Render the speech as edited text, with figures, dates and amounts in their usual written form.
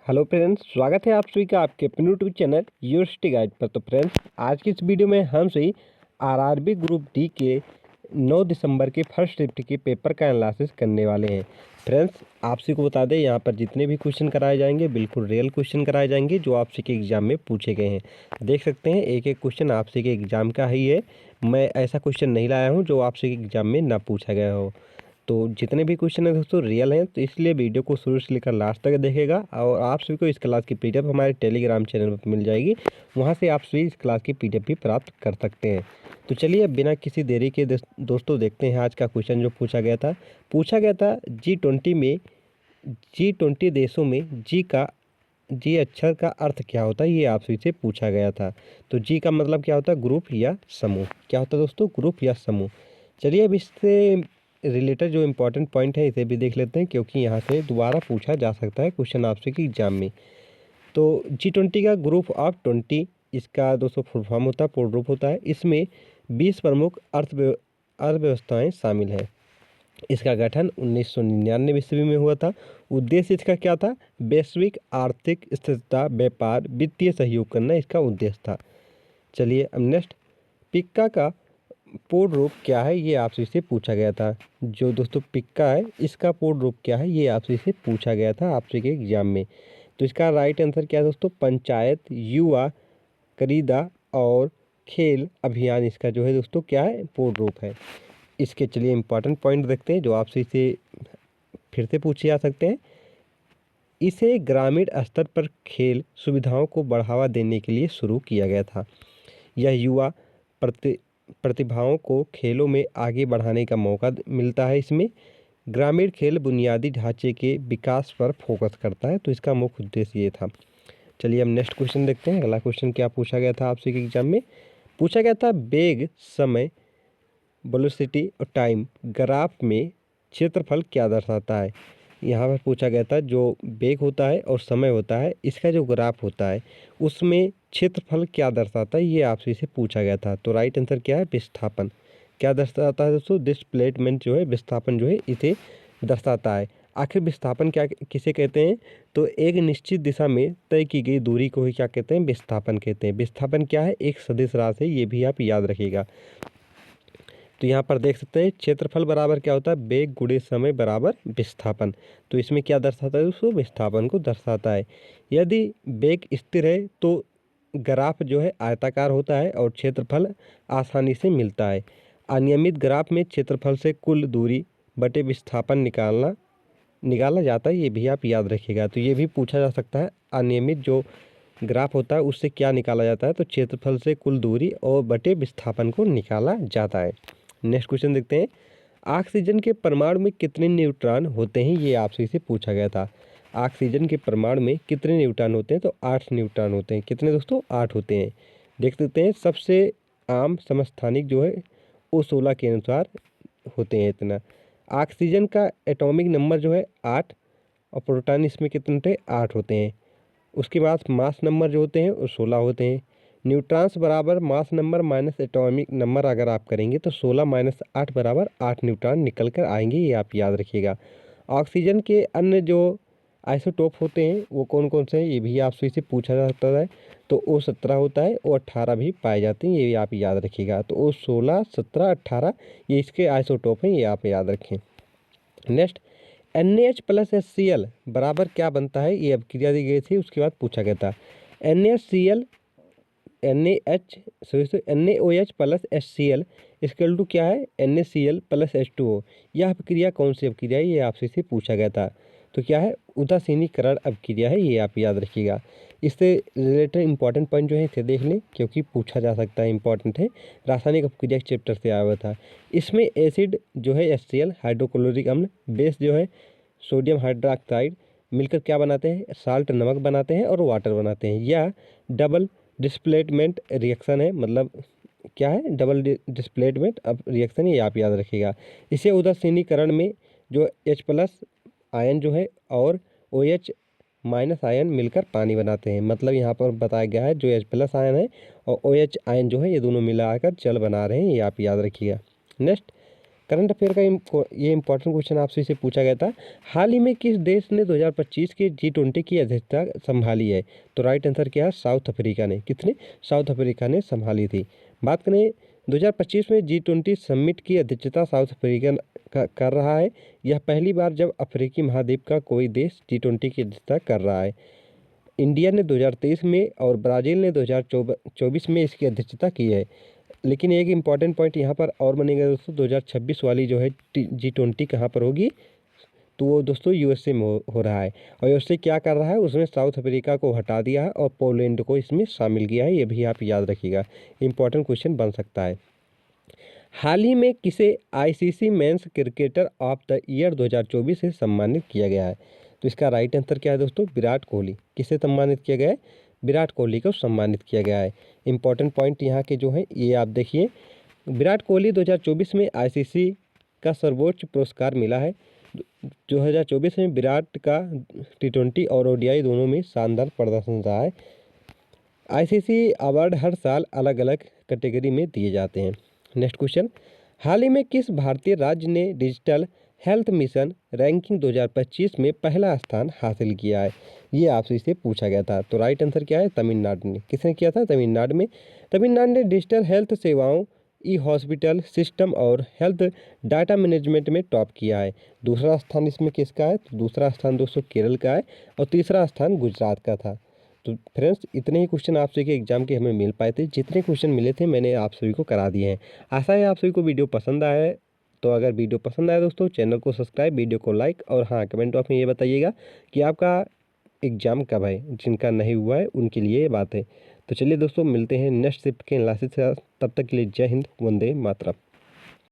Hello friends, स्वागत है आप सभी का आपके अपने यूट्यूब चैनल यूनिवर्सिटी गाइड पर। तो फ्रेंड्स, आज की इस वीडियो में हम सभी आरआरबी ग्रुप डी के 9 दिसंबर के फर्स्ट शिफ्ट के पेपर का एनालिसिस करने वाले हैं। फ्रेंड्स, आप सभी को बता दें, यहाँ पर जितने भी क्वेश्चन कराए जाएंगे बिल्कुल रियल क्वेश्चन कराए जाएंगे जो आप सभी के एग्जाम में पूछे गए हैं। देख सकते हैं एक एक क्वेश्चन आप सभी के एग्जाम का ही है। मैं ऐसा क्वेश्चन नहीं लाया हूँ जो आप सभी के एग्जाम में ना पूछा गया हो। तो जितने भी क्वेश्चन हैं दोस्तों रियल हैं, तो इसलिए वीडियो को शुरू से लेकर लास्ट तक देखेगा। और आप सभी को इस क्लास की पीडीएफ हमारे टेलीग्राम चैनल पर मिल जाएगी, वहां से आप सभी इस क्लास की पीडीएफ भी प्राप्त कर सकते हैं। तो चलिए बिना किसी देरी के दोस्तों देखते हैं आज का क्वेश्चन जो पूछा गया था। G20 में G20 देशों में जी अक्षर का अर्थ क्या होता है, ये आप सभी से पूछा गया था। तो जी का मतलब क्या होता है? ग्रुप या समूह। क्या होता है दोस्तों? ग्रुप या समूह। चलिए अब इससे रिलेटेड जो इम्पोर्टेंट पॉइंट है इसे भी देख लेते हैं, क्योंकि यहाँ से दोबारा पूछा जा सकता है क्वेश्चन आपसे कि एग्जाम में। तो G20 का ग्रुप ऑफ 20, इसका दोस्तों फुल फॉर्म होता है, पूर्ण रूप होता है। इसमें 20 प्रमुख अर्थव्यवस्थाएं शामिल हैं। इसका गठन 1999 ईस्वी में हुआ था। उद्देश्य इसका क्या था? वैश्विक आर्थिक स्थिरता, व्यापार, वित्तीय सहयोग करना इसका उद्देश्य था। चलिए अब नेक्स्ट, पिक्का का पूर्ण रूप क्या है, ये आपसे से पूछा गया था। जो दोस्तों पिक्का है इसका पूर्ण रूप क्या है, ये आपसे से पूछा गया था आपसे के एग्जाम में। तो इसका राइट आंसर क्या है दोस्तों? पंचायत, युवा, खरीदा और खेल अभियान, इसका जो है दोस्तों क्या है? पूर्ण रूप है। इसके चलिए इंपॉर्टेंट पॉइंट देखते हैं जो आपसे इसे फिर से पूछे जा सकते हैं। इसे ग्रामीण स्तर पर खेल सुविधाओं को बढ़ावा देने के लिए शुरू किया गया था। यह युवा प्रतिभाओं को खेलों में आगे बढ़ाने का मौका मिलता है। इसमें ग्रामीण खेल बुनियादी ढांचे के विकास पर फोकस करता है। तो इसका मुख्य उद्देश्य ये था। चलिए हम नेक्स्ट क्वेश्चन देखते हैं। अगला क्वेश्चन क्या पूछा गया था आपसे एग्जाम में? पूछा गया था वेग, समय, वेलोसिटी और टाइम ग्राफ में क्षेत्रफल क्या दर्शाता है। यहाँ पर पूछा गया था जो वेग होता है और समय होता है, इसका जो ग्राफ होता है उसमें क्षेत्रफल क्या दर्शाता है, ये आपसे इसे पूछा गया था। तो राइट आंसर क्या है? विस्थापन। क्या दर्शाता है दोस्तों? डिस्प्लेसमेंट जो है, विस्थापन जो है इसे दर्शाता है। आखिर विस्थापन क्या किसे कहते हैं? तो एक निश्चित दिशा में तय की गई दूरी को ही क्या कहते हैं? विस्थापन कहते हैं। विस्थापन क्या है? एक सदिश राशि है, ये भी आप याद रखिएगा। तो यहाँ पर देख सकते हैं क्षेत्रफल बराबर क्या होता है? वेग गुणे समय बराबर विस्थापन। तो इसमें क्या दर्शाता है दोस्तों? विस्थापन को दर्शाता है। यदि वेग स्थिर है तो ग्राफ जो है आयताकार होता है और क्षेत्रफल आसानी से मिलता है। अनियमित ग्राफ में क्षेत्रफल से कुल दूरी बटे विस्थापन निकाला जाता है, ये भी आप याद रखिएगा। तो ये भी पूछा जा सकता है, अनियमित जो ग्राफ होता है उससे क्या निकाला जाता है? तो क्षेत्रफल से कुल दूरी और बटे विस्थापन को निकाला जाता है। नेक्स्ट क्वेश्चन देखते हैं। ऑक्सीजन के परमाणु में कितने न्यूट्रॉन होते हैं, ये आपसे इसे पूछा गया था। ऑक्सीजन के परमाणु में कितने न्यूट्रॉन होते हैं? तो 8 न्यूट्रॉन होते हैं। कितने दोस्तों? 8 होते हैं। देख सकते हैं सबसे आम समस्थानिक जो है वो 16 के अनुसार होते हैं इतना। ऑक्सीजन का एटॉमिक नंबर जो है 8 और प्रोटॉन इसमें कितने होते हैं? 8 होते हैं। उसके बाद मास नंबर जो होते हैं वो 16 होते हैं। न्यूट्रॉन्स बराबर mass number minus atomic number अगर आप करेंगे तो 16 माइनस 8 बराबर 8 न्यूट्रॉन निकल कर आएंगे, ये आप याद रखिएगा। ऑक्सीजन के अन्य जो आइसोटोप होते हैं वो कौन कौन से हैं, ये भी आपसे इसे पूछा जा सकता है। तो O17 होता है, O18 भी पाए जाते हैं, ये भी आप याद रखिएगा। तो O16, 17, 18 ये इसके आइसोटोप हैं, ये आप याद रखें। नेक्स्ट, NaH प्लस HCl बराबर क्या बनता है, ये अभिक्रिया दी गई थी, उसके बाद पूछा गया था। NaOH plus HCl equal to क्या है? NaCl plus H2O। यह अभिक्रिया कौन सी अभिक्रिया है, ये आपसे से पूछा गया था। तो क्या है? उदासीनीकरण अभिक्रिया है, ये आप याद रखिएगा। इससे रिलेटेड इंपॉर्टेंट पॉइंट जो है इसे देख लें, क्योंकि पूछा जा सकता है, इंपॉर्टेंट है। रासायनिक अभिक्रिया चैप्टर से आया हुआ था। इसमें एसिड जो है HCl, हाइड्रोक्लोरिक अम्ल, बेस जो है सोडियम हाइड्रोक्साइड, मिलकर क्या बनाते हैं? साल्ट, नमक बनाते हैं और वाटर बनाते हैं। यह डबल डिस्प्लेसमेंट रिएक्शन है, मतलब क्या है? डबल डिस्प्लेसमेंट अब रिएक्शन, ये आप याद रखिएगा। इसे उदासीनीकरण में जो H+ आयन जो है और OH- आयन मिलकर पानी बनाते हैं। मतलब यहाँ पर बताया गया है जो H+ आयन है और OH आयन जो है ये दोनों मिलाकर जल बना रहे हैं, ये आप याद रखिएगा। नेक्स्ट, करंट अफेयर का ये इंपॉर्टेंट क्वेश्चन आपसे इसे पूछा गया था। हाल ही में किस देश ने 2025 के G20 की अध्यक्षता संभाली है? तो राइट आंसर क्या है? साउथ अफ्रीका ने। किसने? साउथ अफ्रीका ने संभाली थी। बात करें 2025 में G20 समिट की अध्यक्षता साउथ अफ्रीका कर रहा है। यह पहली बार जब अफ्रीकी महाद्वीप का कोई देश G20 की अध्यक्षता कर रहा है। इंडिया ने 2023 में और ब्राज़ील ने 2024 में इसकी अध्यक्षता की है। लेकिन एक इम्पॉर्टेंट पॉइंट यहाँ पर और बनेगा दोस्तों, 2026 वाली जो है G20 कहाँ पर होगी? तो वो दोस्तों यूएसए में हो रहा है। और यूएसए क्या कर रहा है? उसने साउथ अफ्रीका को हटा दिया है और पोलैंड को इसमें शामिल किया है। ये भी आप याद रखिएगा, इंपॉर्टेंट क्वेश्चन बन सकता है। हाल ही में किसे ICC men's cricketer of the year 2024 से सम्मानित किया गया है? तो इसका राइट आंसर क्या है दोस्तों? विराट कोहली। किसे सम्मानित किया गया है? विराट कोहली को सम्मानित किया गया है। इंपॉर्टेंट पॉइंट यहाँ के जो हैं ये आप देखिए। विराट कोहली 2024 में आईसीसी का सर्वोच्च पुरस्कार मिला है। 2024 में विराट का T20 और ओडीआई दोनों में शानदार प्रदर्शन रहा है। आईसीसी अवार्ड हर साल अलग अलग कैटेगरी में दिए जाते हैं। नेक्स्ट क्वेश्चन, हाल ही में किस भारतीय राज्य ने डिजिटल हेल्थ मिशन रैंकिंग 2025 में पहला स्थान हासिल किया है? ये आपसे इसे पूछा गया था। तो राइट आंसर क्या है? तमिलनाडु ने। किसने किया था? तमिलनाडु में। तमिलनाडु ने डिजिटल हेल्थ सेवाओं, ई हॉस्पिटल सिस्टम और हेल्थ डाटा मैनेजमेंट में टॉप किया है। दूसरा स्थान इसमें किसका है? तो दूसरा स्थान दोस्तों केरल का है और तीसरा स्थान गुजरात का था। तो फ्रेंड्स, इतने ही क्वेश्चन आप सभी के एग्जाम के हमें मिल पाए थे। जितने क्वेश्चन मिले थे मैंने आप सभी को करा दिए हैं। आशा है आप सभी को वीडियो पसंद आया है। तो अगर वीडियो पसंद आया दोस्तों, चैनल को सब्सक्राइब, वीडियो को लाइक और हाँ, कमेंट बॉक्स में ये बताइएगा कि आपका एग्ज़ाम कब है। जिनका नहीं हुआ है उनके लिए ये बात है। तो चलिए दोस्तों, मिलते हैं नेक्स्ट शिफ्ट के एनालिसिस के साथ। तब तक के लिए जय हिंद, वंदे मातरम।